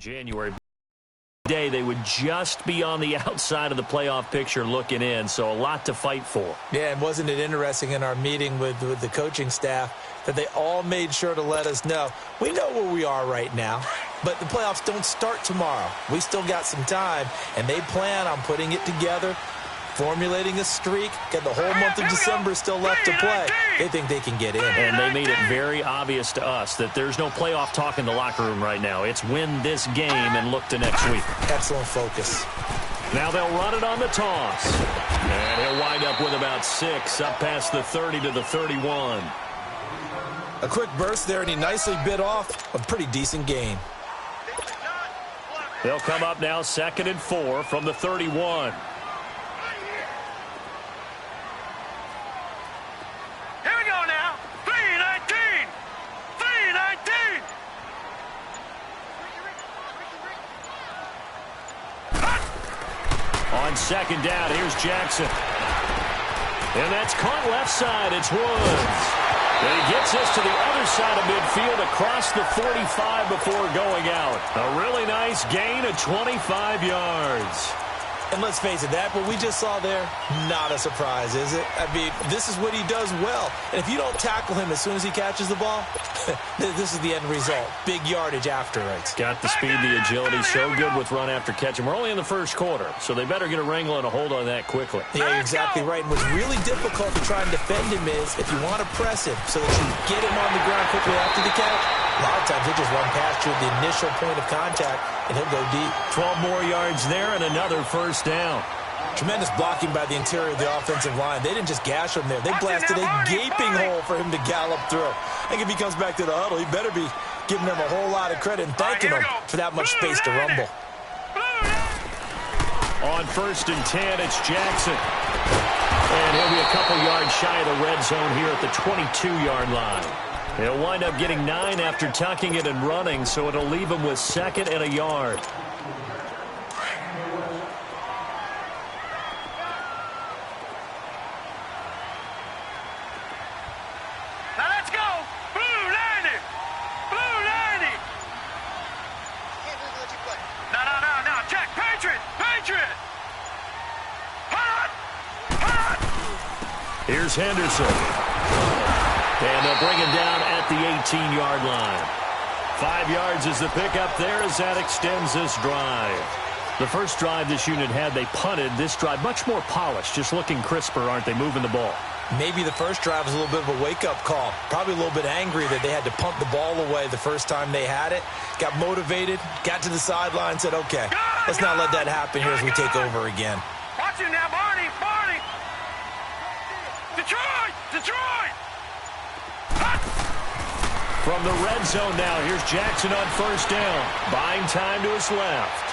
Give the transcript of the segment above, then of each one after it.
January. Day they would just be on the outside of the playoff picture looking in, so a lot to fight for. Yeah, and wasn't it interesting in our meeting with the coaching staff that they all made sure to let us know, we know where we are right now, but the playoffs don't start tomorrow. We still got some time, and they plan on putting it together, formulating a streak, got the whole month of December still left to play. They think they can get in. And they made it very obvious to us that there's no playoff talk in the locker room right now. It's win this game and look to next week. Excellent focus. Now they'll run it on the toss. And he'll wind up with about 6, up past the 30 to the 31. A quick burst there, and he nicely bit off a pretty decent gain. They'll come up now 2nd and 4 from the 31. On 2nd down, here's Jackson. And that's caught left side. It's Woods. And he gets us to the other side of midfield across the 45 before going out. A really nice gain of 25 yards. And let's face it, that what we just saw there, not a surprise, is it? I mean, this is what he does well. And if you don't tackle him as soon as he catches the ball, this is the end result. Big yardage after it. Got the speed, the agility, so good with run after catch. And we're only in the first quarter, so they better get a wrangle and a hold on that quickly. Yeah, you're exactly right. And what's really difficult to try and defend him is if you want to press him so that you get him on the ground quickly after the catch, a lot of times he'll just run past you at the initial point of contact, and he'll go deep. 12 more yards there and another first down. Tremendous blocking by the interior of the offensive line. They didn't just gash him there. They blasted a gaping hole for him to gallop through. I think if he comes back to the huddle, he better be giving them a whole lot of credit and thanking them for that much space to rumble. On 1st and 10, it's Jackson. And he'll be a couple yards shy of the red zone here at the 22-yard line. He'll wind up getting 9 after tucking it and running, so it'll leave him with 2nd and a yard. Now let's go! Blue 90! Blue 90! No, check! Patriot! Patriot! Hot! Hot! Here's Henderson. And they'll bring him down at the 18-yard line. 5 yards is the pickup there as that extends this drive. The first drive this unit had, they punted. This drive, much more polished, just looking crisper, aren't they, moving the ball? Maybe the first drive was a little bit of a wake-up call. Probably a little bit angry that they had to punt the ball away the first time they had it. Got motivated, got to the sideline, said, okay, let's not let that happen here as we take over again. Watch it now, Barney! Barney! Detroit! Detroit! From the red zone now, here's Jackson on 1st down. Buying time to his left.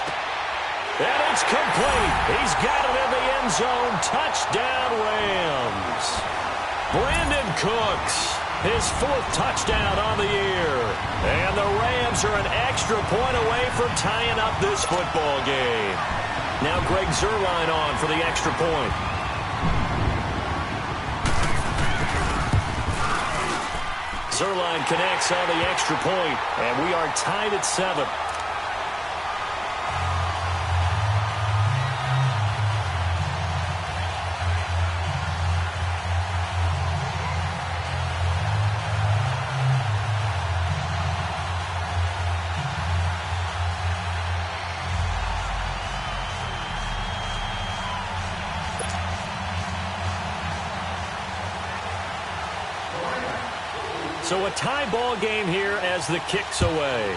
And it's complete. He's got it in the end zone. Touchdown, Rams. Brandon Cooks, his 4th touchdown on the year. And the Rams are an extra point away from tying up this football game. Now Greg Zuerlein on for the extra point. Zuerlein connects on the extra point, and we are tied at 7. So a tie ball game here as the kick's away.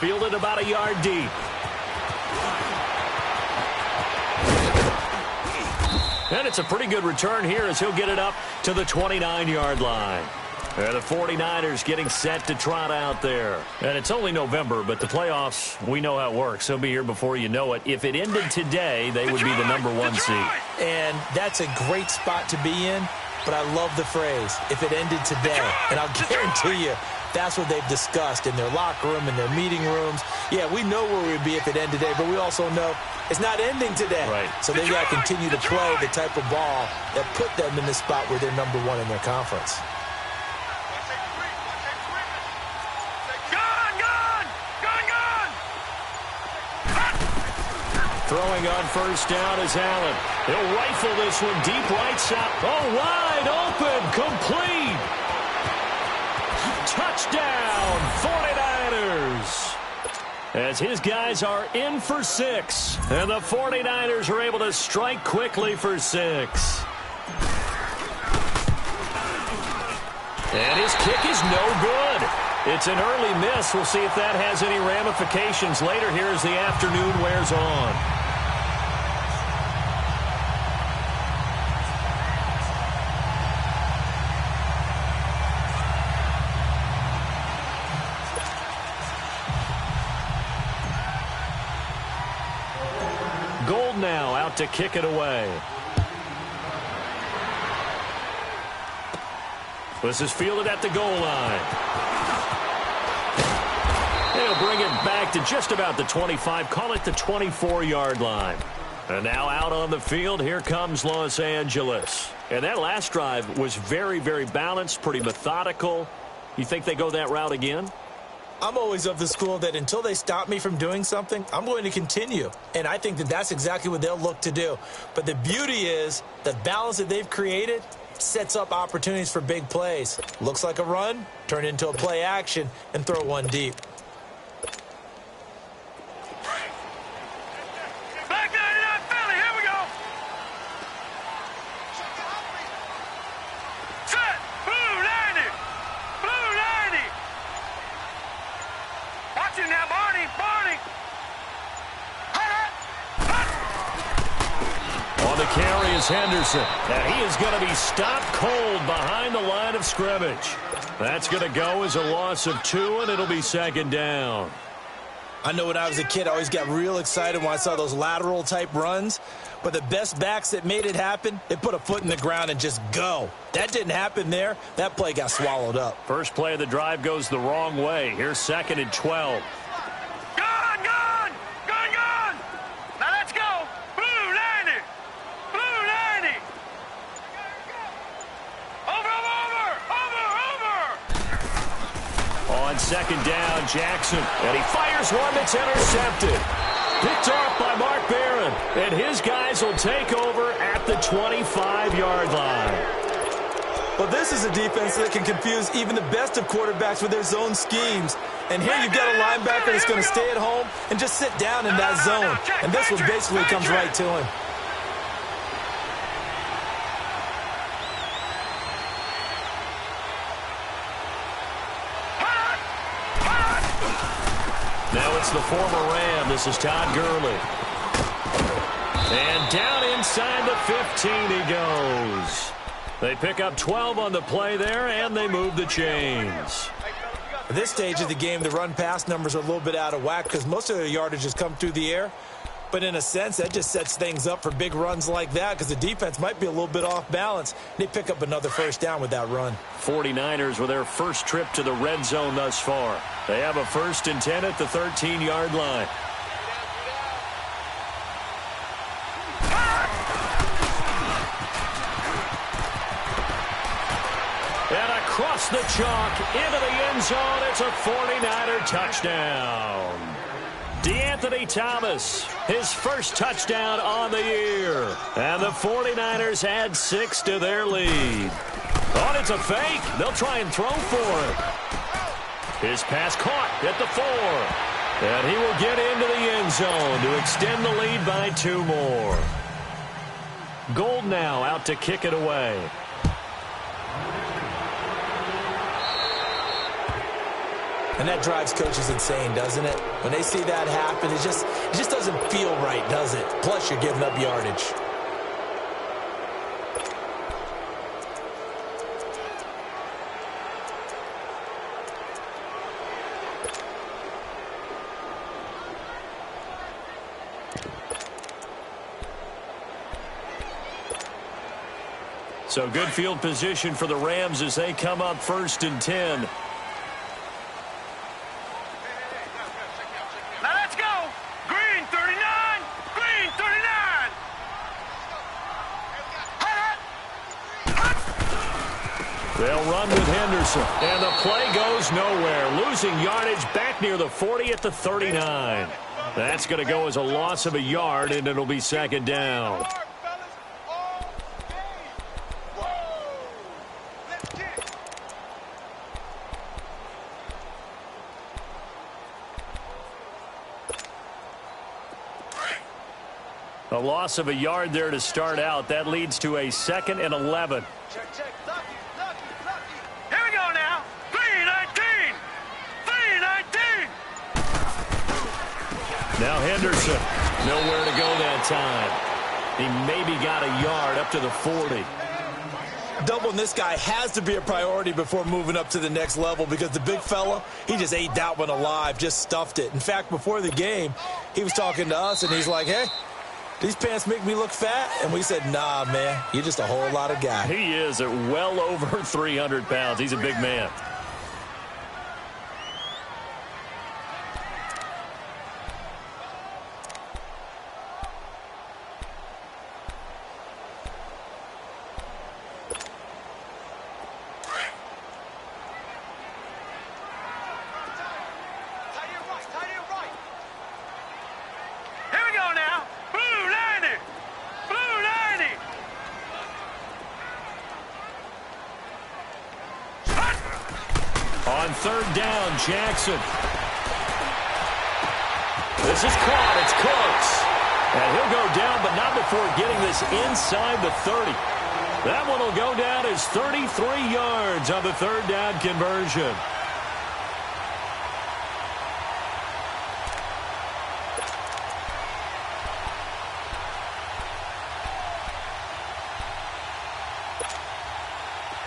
Fielded about a yard deep. And it's a pretty good return here as he'll get it up to the 29-yard line. And the 49ers getting set to trot out there. And it's only November, but the playoffs, we know how it works. They'll be here before you know it. If it ended today, they would be the number 1 seed. And that's a great spot to be in, but I love the phrase, if it ended today. And I'll guarantee you, that's what they've discussed in their locker room, in their meeting rooms. Yeah, we know where we'd be if it ended today, but we also know it's not ending today. Right. So they've got to continue to play the type of ball that put them in the spot where they're number 1 in their conference. Throwing on first down is Allen. He'll rifle this one deep right side. Oh, wide open, complete. Touchdown, 49ers. As his guys are in for 6. And the 49ers are able to strike quickly for 6. And his kick is no good. It's an early miss. We'll see if that has any ramifications later here as the afternoon wears on. Gold now out to kick it away. This is fielded at the goal line. They'll bring it back to just about the 25. Call it the 24-yard line. And now out on the field, here comes Los Angeles. And that last drive was very, very balanced, pretty methodical. You think they go that route again? I'm always of the school that until they stop me from doing something, I'm going to continue. And I think that that's exactly what they'll look to do. But the beauty is the balance that they've created sets up opportunities for big plays. Looks like a run, turn into a play action, and throw one deep. Back 99 Philly, here we go. Set, blue 90, blue 90. Watch it now, Barney, Barney. On the carry is Henderson. And he is going to be stopped cold behind the line of scrimmage. That's going to go as a loss of 2, and it'll be second down. I know when I was a kid, I always got real excited when I saw those lateral-type runs. But the best backs that made it happen, they put a foot in the ground and just go. That didn't happen there. That play got swallowed up. First play of the drive goes the wrong way. Here's 2nd and 12. Gone, gone, gone, gone. Now let's go. Blue 90, blue 90. Over, over, over, over. On second down, Jackson. And he fires one that's intercepted. Picked off by Mark Barron. And his guys will take over at the 25-yard line. Well, this is a defense that can confuse even the best of quarterbacks with their zone schemes. And here you've got a linebacker that's going to stay at home and just sit down in that zone. And this one basically comes right to him. Now it's the former Ram. This is Todd Gurley. And down inside the 15 he goes. They pick up 12 on the play there, and they move the chains. At this stage of the game, the run-pass numbers are a little bit out of whack because most of their yardage has come through the air. But in a sense, that just sets things up for big runs like that because the defense might be a little bit off balance. They pick up another first down with that run. 49ers with their first trip to the red zone thus far. They have a 1st and 10 at the 13-yard line. And across the chalk into the end zone, it's a 49er touchdown. DeAnthony Thomas, his first touchdown on the year. And the 49ers add 6 to their lead. Oh, it's a fake. They'll try and throw for it. His pass caught at the 4. And he will get into the end zone to extend the lead by 2 more. Gold now out to kick it away. And that drives coaches insane, doesn't it? When they see that happen, it just doesn't feel right, does it? Plus, you're giving up yardage. So good field position for the Rams as they come up 1st and 10. They'll run with Henderson. And the play goes nowhere. Losing yardage back near the 40 at the 39. That's going to go as a loss of a yard, and it'll be second down. A loss of a yard there to start out. That leads to a 2nd and 11. Check. Here we go now. 3-19. 3-19. Now Henderson. Nowhere to go that time. He maybe got a yard up to the 40. Doubling this guy has to be a priority before moving up to the next level because the big fella, he just ate that one alive, just stuffed it. In fact, before the game, he was talking to us, and he's like, hey, these pants make me look fat? And we said, nah, man, you're just a whole lot of guy. He is at well over 300 pounds. He's a big man. On 3rd down, Jackson. This is caught. It's close. And he'll go down, but not before getting this inside the 30. That one will go down as 33 yards on the 3rd down conversion.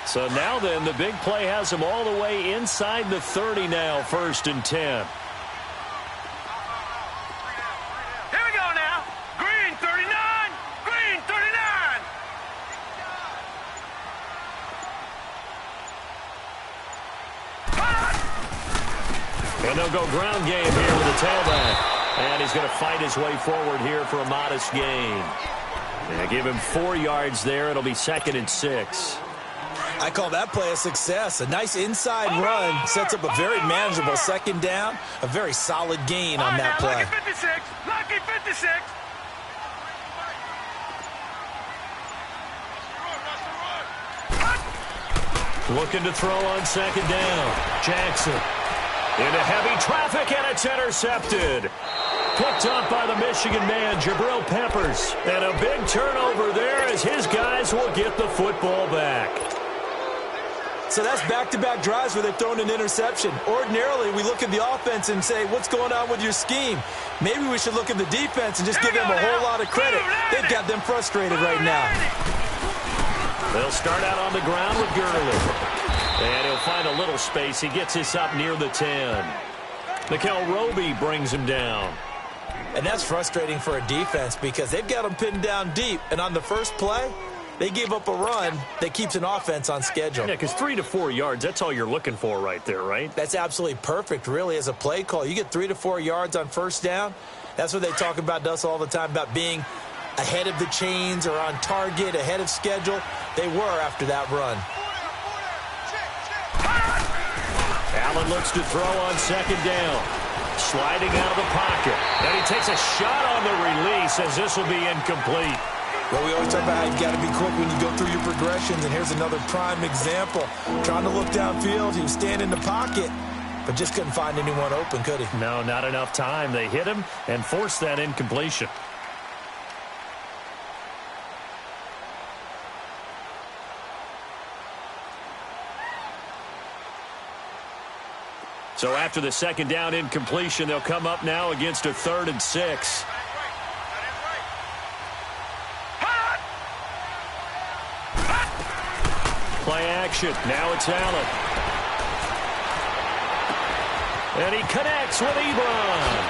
So now then, the big play has him all the way inside the 30 now, 1st and 10. Here we go now. Green 39. Green 39. And they'll go ground game here with the tailback. And he's going to fight his way forward here for a modest gain. They give him 4 yards there. It'll be 2nd and 6. I call that play a success. A nice inside run sets up a very manageable 2nd down. A very solid gain on that play. Lucky 56. Lucky 56. Looking to throw on 2nd down. Jackson into heavy traffic, and it's intercepted. Picked up by the Michigan man, Jabril Peppers. And a big turnover there as his guys will get the football back. So that's back-to-back drives where they've thrown an interception. Ordinarily, we look at the offense and say, what's going on with your scheme? Maybe we should look at the defense and just give them a whole lot of credit. They've got them frustrated right now. They'll start out on the ground with Gurley. And he'll find a little space. He gets this up near the 10. Mikel Roby brings him down. And that's frustrating for a defense because they've got them pinned down deep. And on the first play, they gave up a run that keeps an offense on schedule. Yeah, because 3 to 4 yards, that's all you're looking for right there, right? That's absolutely perfect, really, as a play call. You get 3 to 4 yards on 1st down. That's what they talk about to us all the time, about being ahead of the chains or on target, ahead of schedule. They were after that run. Allen looks to throw on 2nd down. Sliding out of the pocket. And he takes a shot on the release as this will be incomplete. Well, we always talk about how you've got to be quick when you go through your progressions, and here's another prime example. Trying to look downfield, he was standing in the pocket, but just couldn't find anyone open, could he? No, not enough time. They hit him and forced that incompletion. So after the 2nd down incompletion, they'll come up now against a 3rd and 6. Play action. Now it's Allen. And he connects with Ebron.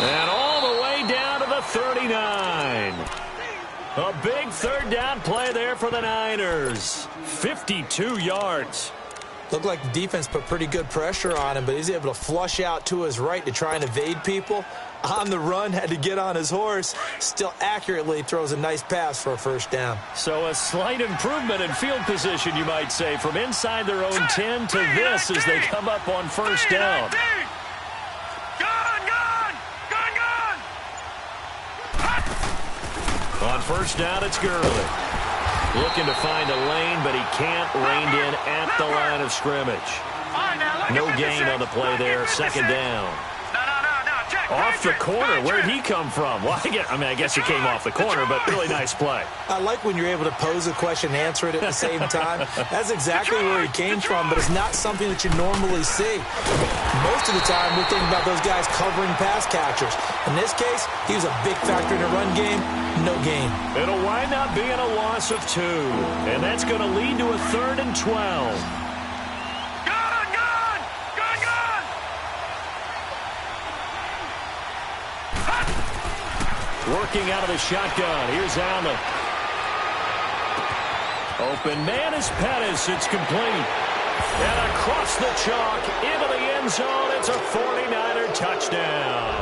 And all the way down to the 39. A big 3rd down play there for the Niners. 52 yards. Looked like the defense put pretty good pressure on him, but he's able to flush out to his right to try and evade people. On the run, had to get on his horse. Still accurately throws a nice pass for a 1st down. So a slight improvement in field position, you might say, from inside their own 10 to this as they come up on 1st down. first down, it's Gurley. Looking to find a lane, but he can't. Reined in at the line of scrimmage. No gain on the play there. Second down. Off the corner. Where'd he come from? Well, I guess he came off the corner, but really nice play. I like when you're able to pose a question and answer it at the same time. That's exactly where he came from, but it's not something that you normally see. Most of the time, we're thinking about those guys covering pass catchers. In this case, he was a big factor in the run game. No gain. It'll wind up being a loss of 2, and that's going to lead to a 3rd and 12. Working out of the shotgun. Here's Allen. Open man is Pettis. It's complete. And across the chalk into the end zone. It's a 49er touchdown.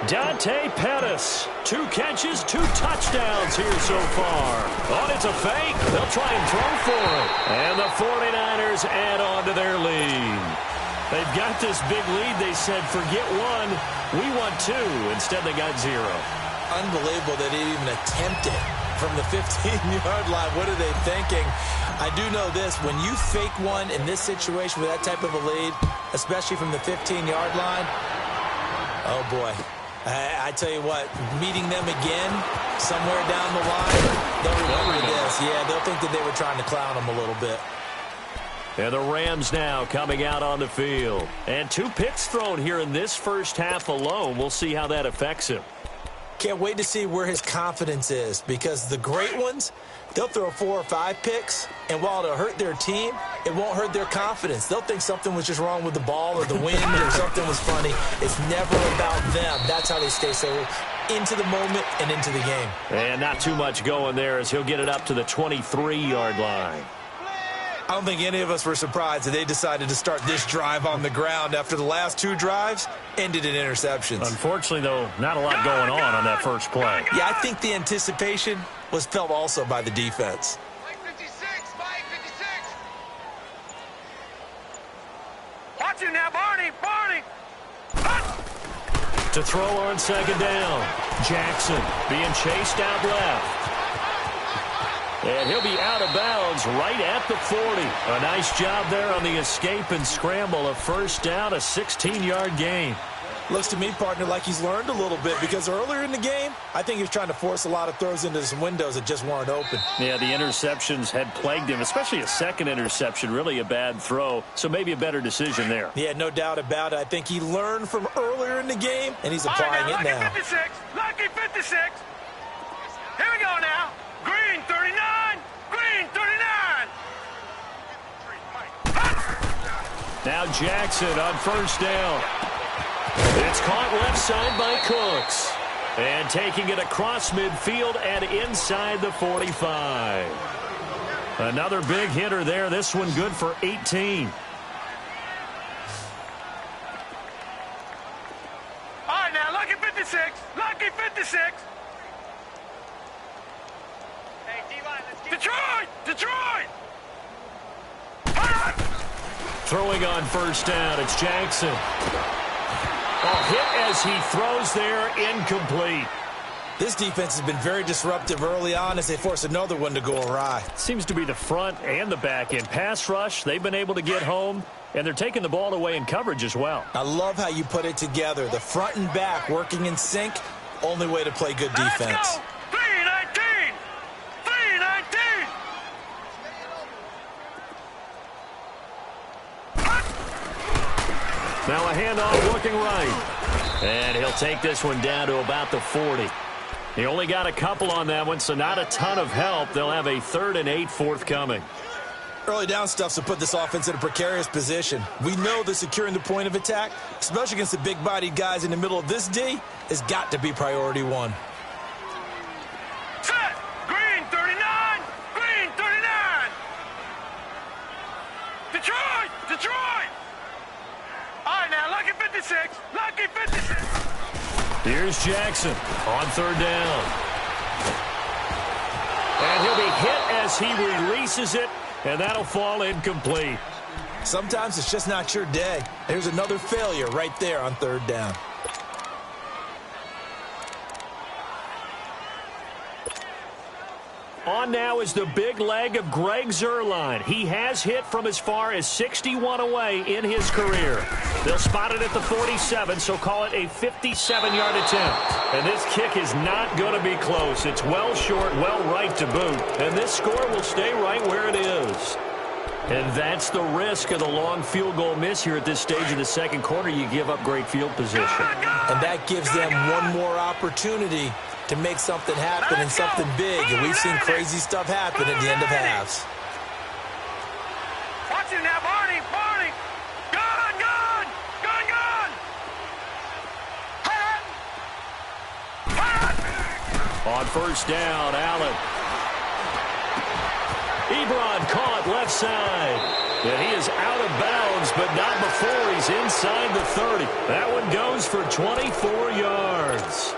Dante Pettis. 2 catches, 2 touchdowns here so far. Oh, it's a fake. They'll try and throw for it. And the 49ers add on to their lead. They've got this big lead. They said, forget 1. We want 2. Instead, they got 0. Unbelievable that they even attempted from the 15-yard line. What are they thinking? I do know this. When you fake one in this situation with that type of a lead, especially from the 15-yard line, oh, boy. I tell you what, meeting them again somewhere down the line, they'll remember this. Yeah, they'll think that they were trying to clown them a little bit. And the Rams now coming out on the field. And 2 picks thrown here in this first half alone. We'll see how that affects him. Can't wait to see where his confidence is, because the great ones, they'll throw 4 or 5 picks, and while it'll hurt their team, it won't hurt their confidence. They'll think something was just wrong with the ball or the wind or something was funny. It's never about them. That's how they stay so into the moment and into the game. And not too much going there as he'll get it up to the 23-yard line. I don't think any of us were surprised that they decided to start this drive on the ground after the last 2 drives ended in interceptions. Unfortunately, though, not a lot going on that first play. Yeah, I think the anticipation was felt also by the defense. Mike 56, Mike 56. Watch him now, Barney. To throw on second down. Jackson being chased out left. And he'll be out of bounds right at the 40. A nice job there on the escape and scramble. A first down, a 16-yard gain. Looks to me, partner, like he's learned a little bit, because earlier in the game, I think he was trying to force a lot of throws into some windows that just weren't open. Yeah, the interceptions had plagued him, especially a second interception, really a bad throw. So maybe a better decision there. Yeah, no doubt about it. I think he learned from earlier in the game, and he's applying it now. Lucky 56. Lucky 56. Here we go now. Green 39. Green 39. Now Jackson on first down. It's caught left side by Cooks. And taking it across midfield and inside the 45. Another big hitter there. This one good for 18. All right, now, lucky 56. Lucky 56. Hey, D-line, let's get Detroit! Throwing on first down, it's Jackson. A hit as he throws there, incomplete. This defense has been very disruptive early on as they force another one to go awry. Seems to be the front and the back end. Pass rush, they've been able to get home, and they're taking the ball away in coverage as well. I love how you put it together. The front and back working in sync, only way to play good defense. Let's go! 319! 319! Now a handoff looking right. And he'll take this one down to about the 40. He only got a couple on that one, so not a ton of help. They'll have a 3rd and 8 forthcoming. Early down stuff to put this offense in a precarious position. We know that securing the point of attack, especially against the big-bodied guys in the middle of this D, has got to be priority 1. Set! Green 39! Green 39! Detroit! All right, now, lucky 56. Lucky 56. Here's Jackson on 3rd down. And he'll be hit as he releases it, and that'll fall incomplete. Sometimes it's just not your day. There's another failure right there on 3rd down. On now is the big leg of Greg Zuerlein. He has hit from as far as 61 away in his career. They'll spot it at the 47, so call it a 57-yard attempt. And this kick is not going to be close. It's well short, well right to boot. And this score will stay right where it is. And that's the risk of the long field goal miss here at this stage of the second quarter. You give up great field position. And that gives them one more opportunity to make something happen and something big. And we've seen crazy stuff happen at the end of halves. Watch him now, Barney. Barney. Gun, gun. Gun, gun. On first down, Allen. Ebron caught left side. And he is out of bounds, but not before he's inside the 30. That one goes for 24 yards.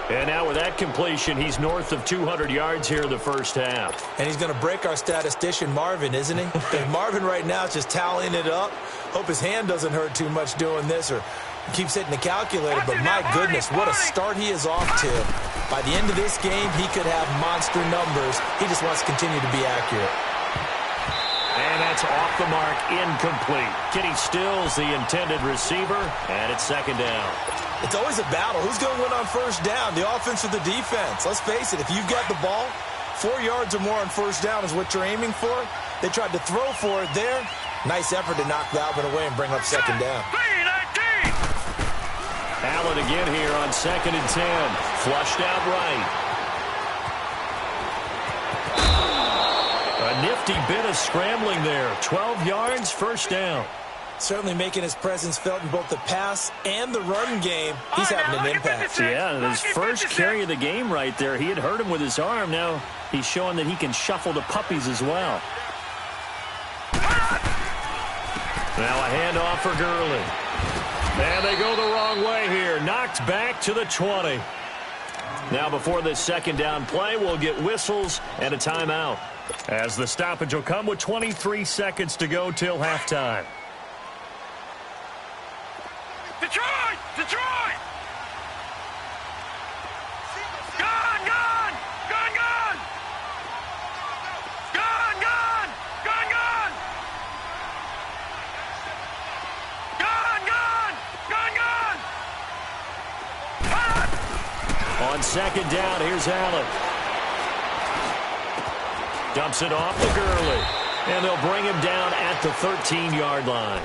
And now with that completion, he's north of 200 yards here in the first half. And he's going to break our statistician, Marvin, isn't he? And Marvin right now is just tallying it up. Hope his hand doesn't hurt too much doing this or keeps hitting the calculator. But my goodness, what a start he is off to. By the end of this game, he could have monster numbers. He just wants to continue to be accurate. And that's off the mark, incomplete. Kenny Stills, the intended receiver, and it's second down. It's always a battle. Who's going to win on first down, the offense or the defense? Let's face it, if you've got the ball, 4 yards or more on first down is what you're aiming for. They tried to throw for it there. Nice effort to knock that one away and bring up second down. Allen again here on 2nd and 10. Flushed out right. A nifty bit of scrambling there. 12 yards, first down. Certainly making his presence felt in both the pass and the run game. He's having an impact. Yeah, his first carry of the game right there. He had hurt him with his arm. Now he's showing that he can shuffle the puppies as well. Now a handoff for Gurley. And they go the wrong way here. Knocked back to the 20. Now before this second down play, we'll get whistles and a timeout, as the stoppage will come with 23 seconds to go till halftime. Detroit! Detroit! Gun, gun! Gun, gun! Gun, gun! Gun, gun! Gun, gun! Gun, gun! On second down, here's Allen. Dumps it off to Gurley. And they'll bring him down at the 13-yard line.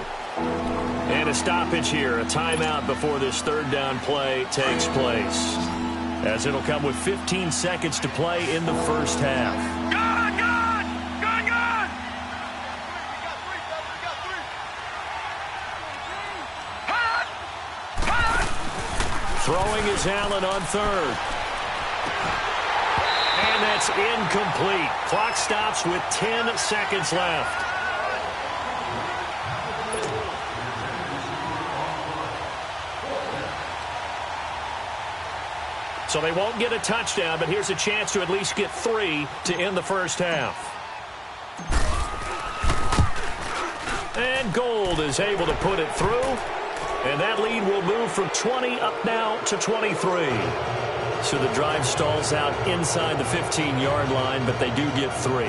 And a stoppage here, a timeout before this third down play takes place, as it'll come with 15 seconds to play in the first half. Gun, gun! Gun, gun! Throwing is Allen on third. And that's incomplete. Clock stops with 10 seconds left. So they won't get a touchdown, but here's a chance to at least get 3 to end the first half. And Gold is able to put it through. And that lead will move from 20 up now to 23. So the drive stalls out inside the 15-yard line, but they do get 3.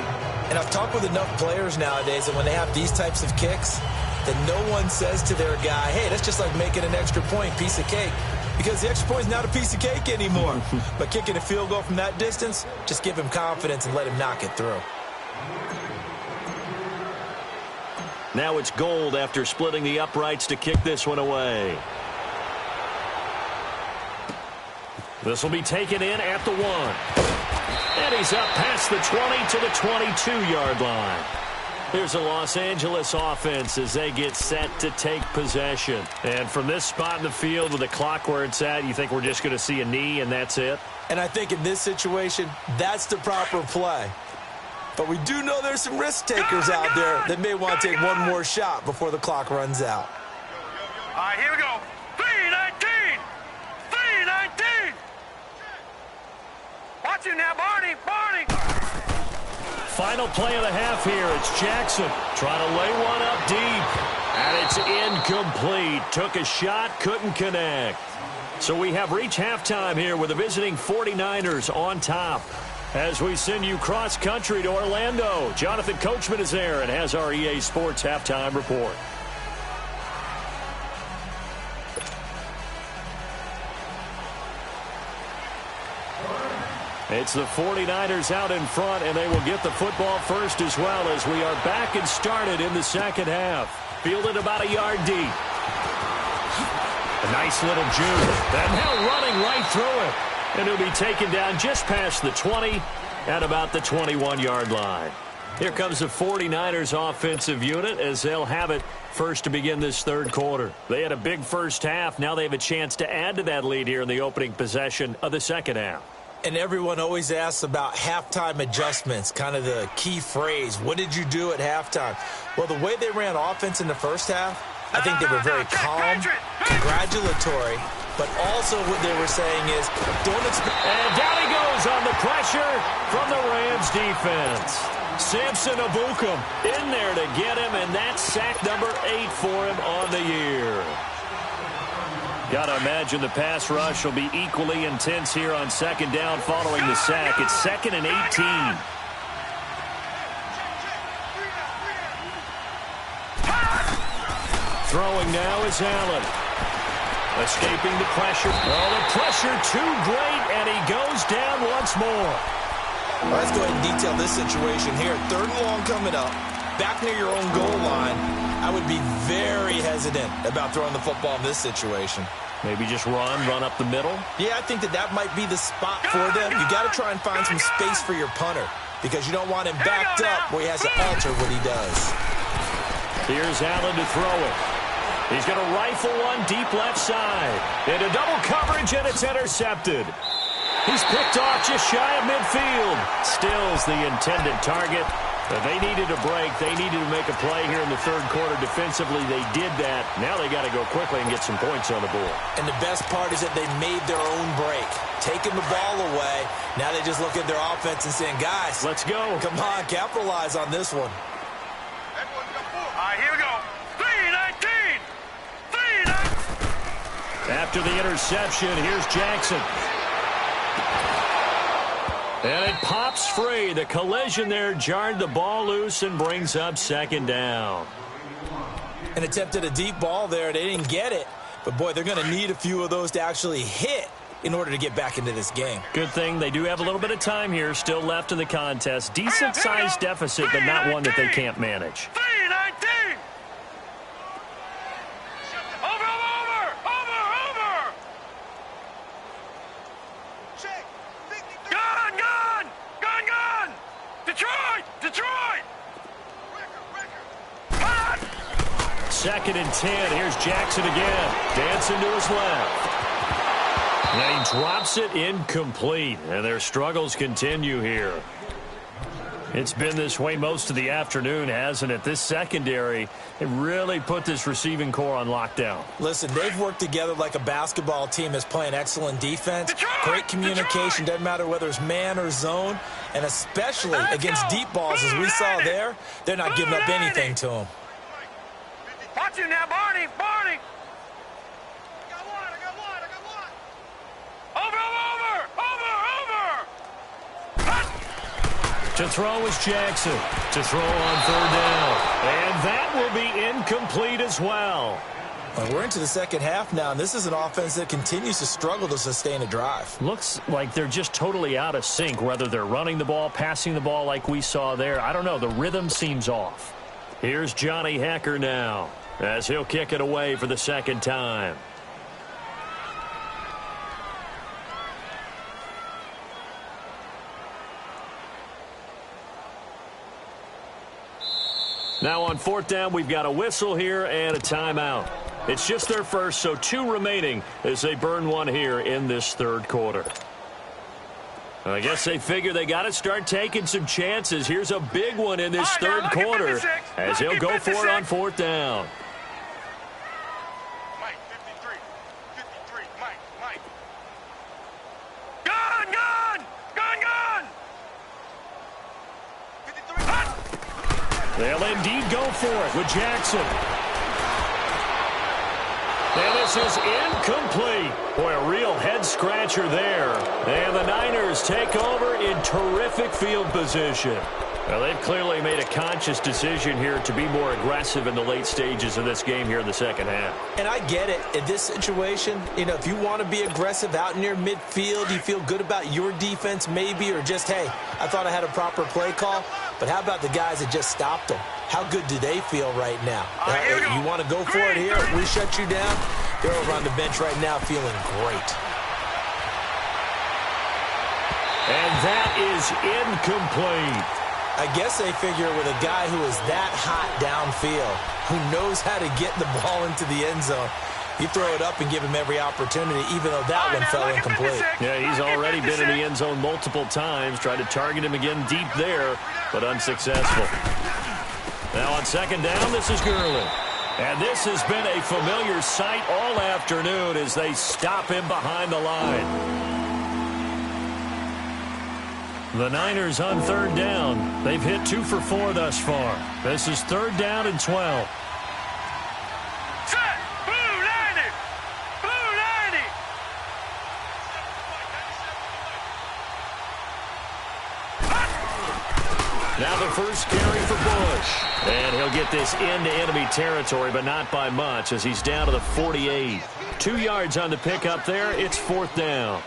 And I've talked with enough players nowadays that when they have these types of kicks, that no one says to their guy, hey, that's just like making an extra point, piece of cake. Because the extra point is not a piece of cake anymore. But kicking a field goal from that distance, just give him confidence and let him knock it through. Now it's Gold after splitting the uprights to kick this one away. This will be taken in at the 1. And he's up past the 20 to the 22-yard line. Here's a Los Angeles offense as they get set to take possession. And from this spot in the field with the clock where it's at, you think we're just going to see a knee and that's it? And I think in this situation, that's the proper play. But we do know there's some risk takers out there that may want to take one more shot before the clock runs out. All right, here we go. 3-19! 3-19! Watch him now, Barney! Barney! Final play of the half here. It's Jackson trying to lay one up deep. And it's incomplete. Took a shot, couldn't connect. So we have reached halftime here with the visiting 49ers on top. As we send you cross-country to Orlando, Jonathan Coachman is there and has our EA Sports halftime report. It's the 49ers out in front, and they will get the football first as well as we are back and started in the second half. Fielded about a yard deep. A nice little juke. And now running right through it. And he'll be taken down just past the 20 at about the 21-yard line. Here comes the 49ers offensive unit as they'll have it first to begin this third quarter. They had a big first half. Now they have a chance to add to that lead here in the opening possession of the second half. And everyone always asks about halftime adjustments, kind of the key phrase. What did you do at halftime? Well, the way they ran offense in the first half, I think they were very calm, congratulatory, but also what they were saying is, don't expect... And down he goes on the pressure from the Rams defense. Samson Abukum in there to get him, and that's sack number 8 for him on the year. Got to imagine the pass rush will be equally intense here on second down following the sack. It's 2nd and 18. Throwing now is Allen. Escaping the pressure. Oh, the pressure too great, and he goes down once more. Well, let's go ahead and detail this situation here. 3rd and long coming up. Back near your own goal line. I would be very hesitant about throwing the football in this situation. Maybe just run up the middle? Yeah, I think that might be the spot for them. You got to try and find some space for your punter because you don't want him backed up where he has to alter what he does. Here's Allen to throw it. He's going to rifle one deep left side. Into double coverage, and it's intercepted. He's picked off just shy of midfield. Stills the intended target. But they needed a break. They needed to make a play here in the third quarter. Defensively, they did that. Now they got to go quickly and get some points on the board. And the best part is that they made their own break. Taking the ball away. Now they just look at their offense and saying, guys, let's go. Come on, capitalize on this one. All right, here we go. 3-19. 3-19. After the interception, here's Jackson. And it pops free. The collision there jarred the ball loose and brings up second down. And attempted a deep ball there. They didn't get it. But, boy, they're going to need a few of those to actually hit in order to get back into this game. Good thing they do have a little bit of time here still left in the contest. Decent-sized deficit, but not one that they can't manage. 3-19. Over. Detroit! 2nd and 10. Here's Jackson again. Dancing to his left. And he drops it incomplete. And their struggles continue here. It's been this way most of the afternoon, hasn't it? This secondary, it really put this receiving core on lockdown. Listen, they've worked together like a basketball team that's playing excellent defense. Great communication, doesn't matter whether it's man or zone. And especially against deep balls, as we saw there, they're not giving up anything to them. Watch him now, Barney. I got one. Over. To throw is Jackson. To throw on 3rd down. And that will be incomplete as well. Well, we're into the second half now, and this is an offense that continues to struggle to sustain a drive. Looks like they're just totally out of sync, whether they're running the ball, passing the ball like we saw there. I don't know. The rhythm seems off. Here's Johnny Hecker now as he'll kick it away for the second time. Now on 4th down, we've got a whistle here and a timeout. It's just their first, so 2 remaining as they burn one here in this third quarter. I guess they figure they got to start taking some chances. Here's a big one in this third quarter as he'll go for it on 4th down. Mike, 53, Mike. Gun! 53. They'll indeed go for it with Jackson. And this is incomplete. Boy, a real head-scratcher there. And the Niners take over in terrific field position. Well, they've clearly made a conscious decision here to be more aggressive in the late stages of this game here in the second half. And I get it. In this situation, if you want to be aggressive out near midfield, you feel good about your defense maybe, or just, hey, I thought I had a proper play call. But how about the guys that just stopped them? How good do they feel right now? You want to go for it here? We shut you down? They're over on the bench right now feeling great. And that is incomplete. I guess they figure with a guy who is that hot downfield, who knows how to get the ball into the end zone, you throw it up and give him every opportunity, even though that one fell incomplete. Yeah, he's already been in the end zone multiple times. Tried to target him again deep there, but unsuccessful. Now on second down, this is Gurley. And this has been a familiar sight all afternoon as they stop him behind the line. The Niners on third down. They've hit 2 for 4 thus far. This is third down and 12. Set! Blue Lanny! Blue Lanny! Now the first carry for Bush. And he'll get this into enemy territory, but not by much as he's down to the 48. 2 yards on the pickup there. It's fourth down.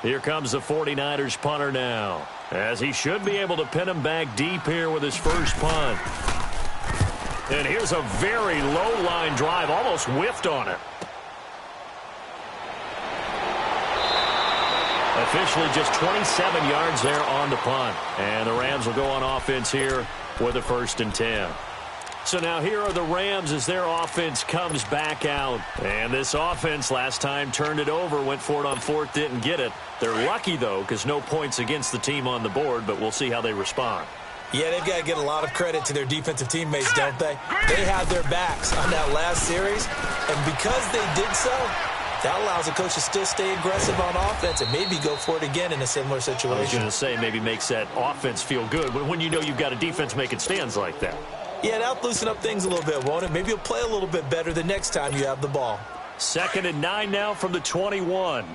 Here comes the 49ers punter now, as he should be able to pin him back deep here with his first punt. And here's a very low line drive, almost whiffed on it. Officially just 27 yards there on the punt. And the Rams will go on offense here with a 1st and 10. So now here are the Rams as their offense comes back out. And this offense last time turned it over, went for it on 4th, didn't get it. They're lucky, though, because no points against the team on the board, but we'll see how they respond. Yeah, they've got to get a lot of credit to their defensive teammates, don't they? They had their backs on that last series, and because they did so, that allows the coach to still stay aggressive on offense and maybe go for it again in a similar situation. I was going to say maybe makes that offense feel good when you know you've got a defense making stands like that. Yeah, that'll loosen up things a little bit, won't it? Maybe you'll play a little bit better the next time you have the ball. 2nd and 9 now from the 21.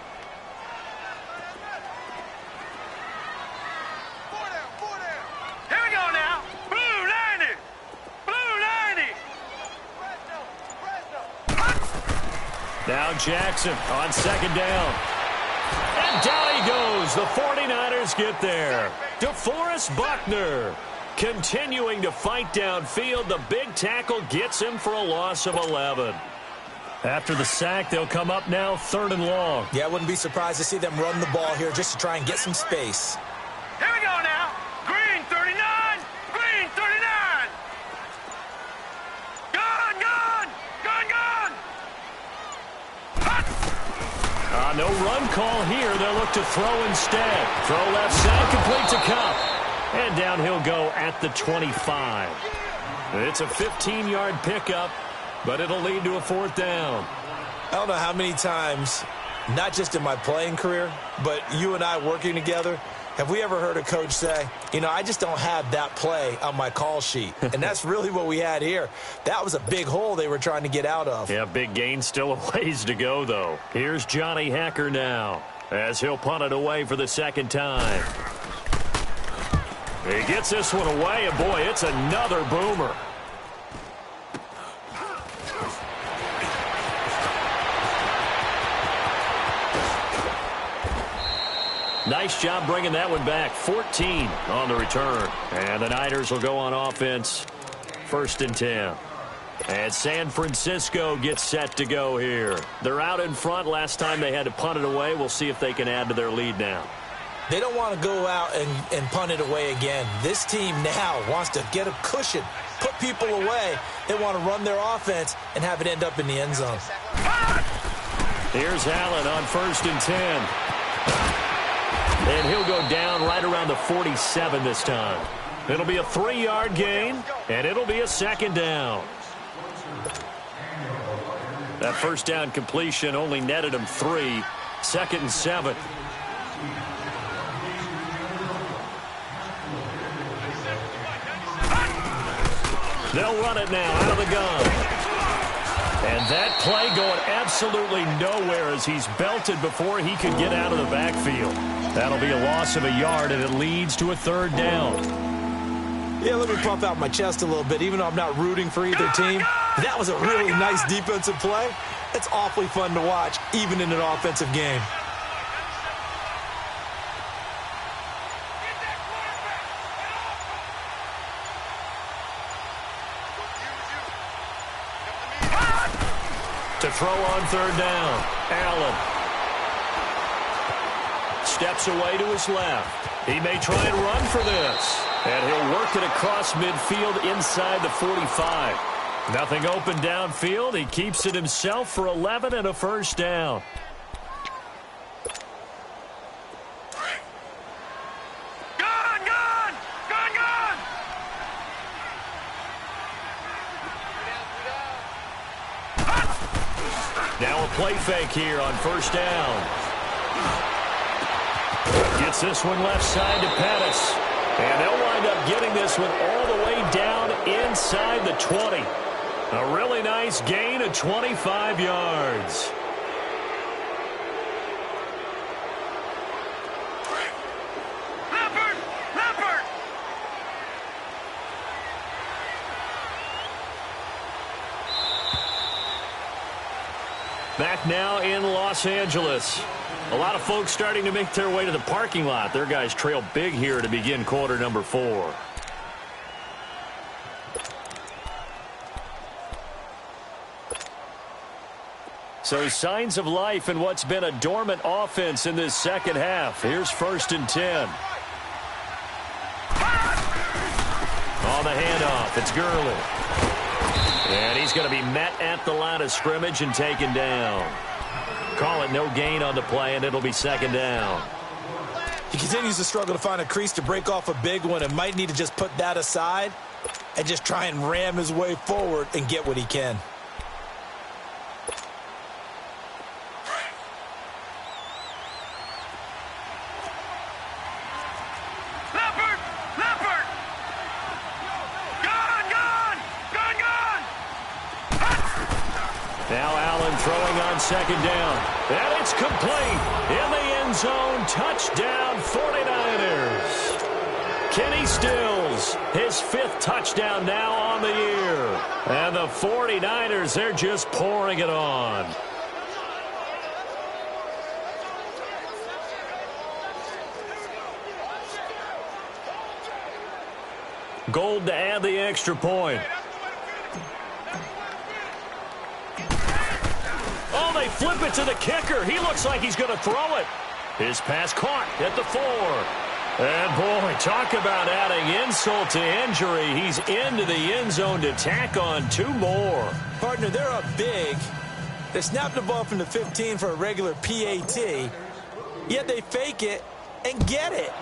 Here we go now. Blue Lanny! Blue Lanny! Now Jackson on 2nd down. And down he goes. The 49ers get there. DeForest Buckner continuing to fight downfield. The big tackle gets him for a loss of 11. After the sack, they'll come up now 3rd and long. Yeah, I wouldn't be surprised to see them run the ball here just to try and get some space. Here we go now. Green 39! Green 39! Gun, gun! Gun, gun! No run call here. They'll look to throw instead. Throw left side, complete to Cup. And down he'll go at the 25. It's a 15-yard pickup, but it'll lead to a 4th down. I don't know how many times, not just in my playing career, but you and I working together, have we ever heard a coach say, I just don't have that play on my call sheet. And that's really what we had here. That was a big hole they were trying to get out of. Yeah, big gain, still a ways to go, though. Here's Johnny Hacker now, as he'll punt it away for the 2nd time. He gets this one away, and boy, it's another boomer. Nice job bringing that one back. 14 on the return. And the Niners will go on offense. 1st and 10. And San Francisco gets set to go here. They're out in front. Last time they had to punt it away. We'll see if they can add to their lead now. They don't want to go out and punt it away again. This team now wants to get a cushion, put people away. They want to run their offense and have it end up in the end zone. Here's Allen on 1st and 10. And he'll go down right around the 47 this time. It'll be a 3-yard gain, and it'll be a 2nd down. That 1st down completion only netted him 3. 2nd and 7. They'll run it now out of the gun. And that play going absolutely nowhere as he's belted before he could get out of the backfield. That'll be a loss of a yard, and it leads to a third down. Yeah, let me pump out my chest a little bit. Even though I'm not rooting for either team, that was a really nice defensive play. It's awfully fun to watch, even in an offensive game. To throw on third down, Allen. Steps away to his left. He may try and run for this. And he'll work it across midfield inside the 45. Nothing open downfield. He keeps it himself for 11 and a first down. Now a play fake here on first down. Gets this one left side to Pettis. And they'll wind up getting this one all the way down inside the 20. A really nice gain of 25 yards. Back now in Los Angeles. A lot of folks starting to make their way to the parking lot. Their guys trail big here to begin quarter number 4. So signs of life in what's been a dormant offense in this second half. Here's 1st and 10. On the handoff, it's Gurley. And he's going to be met at the line of scrimmage and taken down. Call it no gain on the play, and it'll be second down. He continues to struggle to find a crease to break off a big one and might need to just put that aside and just try and ram his way forward and get what he can. Now Allen throwing on second down. And it's complete. In the end zone, touchdown 49ers. Kenny Stills, his 5th touchdown now on the year. And the 49ers, they're just pouring it on. Gold to add the extra point. Oh, they flip it to the kicker. He looks like he's going to throw it. His pass caught at the 4. And, boy, talk about adding insult to injury. He's into the end zone to tack on 2 more. Partner, they're up big. They snapped the ball from the 15 for a regular PAT, yet they fake it and get it.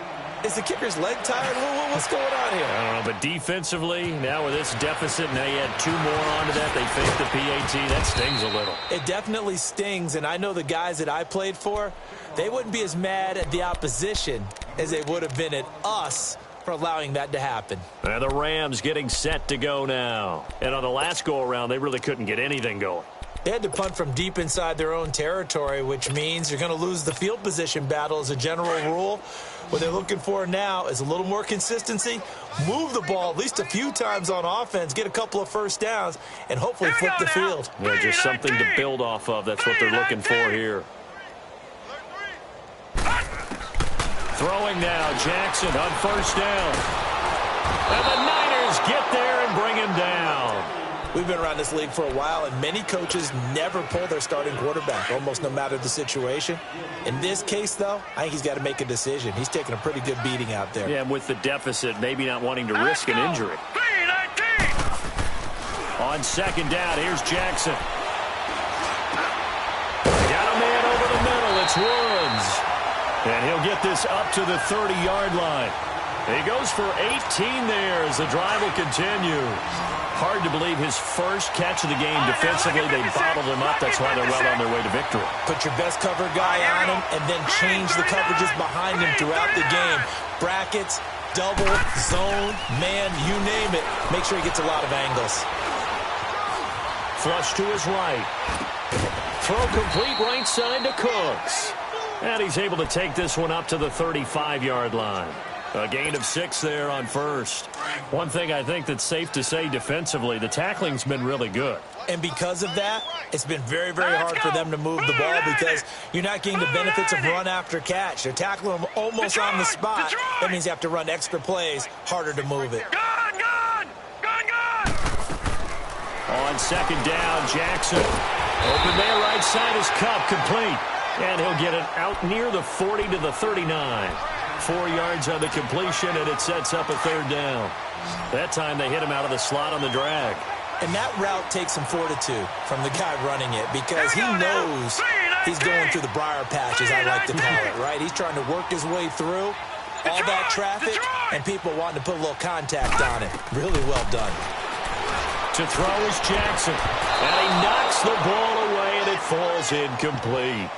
Is the kicker's leg tired? What's going on here? I don't know, but defensively, now with this deficit, now you add 2 more onto that. They faked the PAT. That stings a little. It definitely stings, and I know the guys that I played for, they wouldn't be as mad at the opposition as they would have been at us for allowing that to happen. And the Rams getting set to go now. And on the last go-around, they really couldn't get anything going. They had to punt from deep inside their own territory, which means you're going to lose the field position battle as a general rule. What they're looking for now is a little more consistency, move the ball at least a few times on offense, get a couple of first downs, and hopefully flip the field. Yeah, just something to build off of. That's what they're looking for here. Throwing now, Jackson on first down. And the Niners get there and bring him down. We've been around this league for a while, and many coaches never pull their starting quarterback, almost no matter the situation. In this case, though, I think he's got to make a decision. He's taking a pretty good beating out there. Yeah, with the deficit, maybe not wanting to risk an injury. On second down, here's Jackson. Got a man over the middle. It's Woods. And he'll get this up to the 30-yard line. He goes for 18 there as the drive will continue. Hard to believe his first catch of the game defensively. They bottled him up. That's why they're well on their way to victory. Put your best cover guy on him and then change the coverages behind him throughout the game. Brackets, double, zone, man, you name it. Make sure he gets a lot of angles. Flush to his right. Throw complete right side to Cooks. And he's able to take this one up to the 35-yard line. A gain of 6 there on first. One thing I think that's safe to say defensively, the tackling's been really good. And because of that, it's been very, very hard for them to move the ball because you're not getting the benefits of run after catch. They're tackling them almost on the spot. That means you have to run extra plays, harder to move it. On second down, Jackson. Open there, right side is Cup, complete. And he'll get it out near the 40 to the 39. 4 yards on the completion, and it sets up a third down. That time they hit him out of the slot on the drag. And that route takes some fortitude from the guy running it because he knows he's going through the briar patch, as I like to call it, right? He's trying to work his way through all that traffic, and people wanting to put a little contact on it. Really well done. To throw is Jackson, and he knocks the ball away, and it falls incomplete.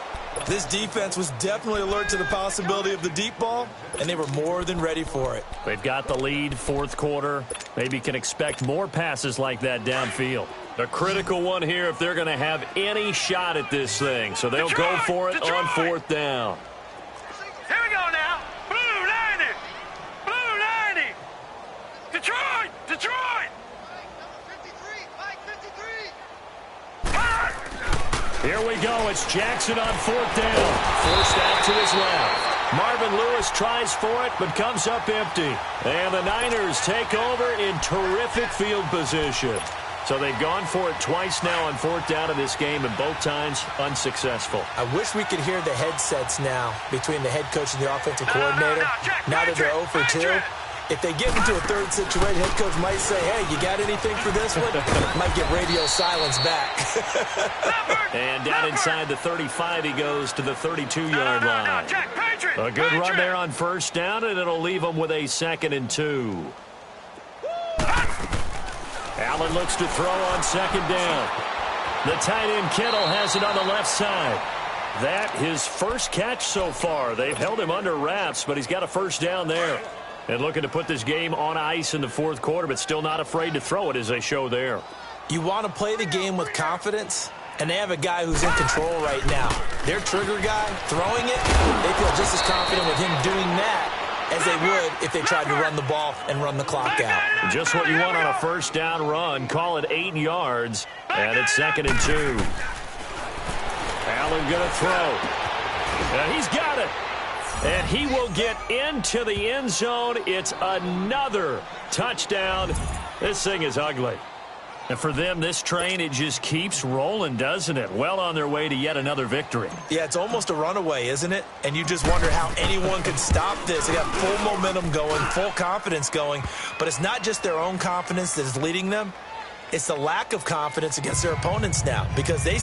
This defense was definitely alert to the possibility of the deep ball, and they were more than ready for it. They've got the lead, fourth quarter. Maybe can expect more passes like that downfield. A critical one here if they're going to have any shot at this thing. So they'll go for it on fourth down. Here we go now. Blue 90. Blue 90. Detroit. Detroit. Here we go. It's Jackson on fourth down. Forced out to his left. Marvin Lewis tries for it, but comes up empty. And the Niners take over in terrific field position. So they've gone for it twice now on fourth down in this game, and both times unsuccessful. I wish we could hear the headsets now between the head coach and the offensive coordinator. Now that they're 0 for 2. If they get into a third situation, head coach might say, hey, you got anything for this one? Might get radio silence back. And down inside the 35, he goes to the 32-yard line. A good run there on first down, and it'll leave him with a 2nd and 2. Allen looks to throw on second down. The tight end Kittle has it on the left side. That his first catch so far. They've held him under wraps, but he's got a first down there. And looking to put this game on ice in the fourth quarter, but still not afraid to throw it as they show there. You want to play the game with confidence, and they have a guy who's in control right now. Their trigger guy, throwing it, they feel just as confident with him doing that as they would if they tried to run the ball and run the clock out. Just what you want on a first down run. Call it 8 yards, and it's 2nd and 2. Allen going to throw. And he's got it. And he will get into the end zone. It's another touchdown. This thing is ugly. And for them, this train, it just keeps rolling, doesn't it? Well on their way to yet another victory. Yeah, it's almost a runaway, isn't it? And you just wonder how anyone could stop this. They got full momentum going, full confidence going. But it's not just their own confidence that is leading them. It's the lack of confidence against their opponents now because they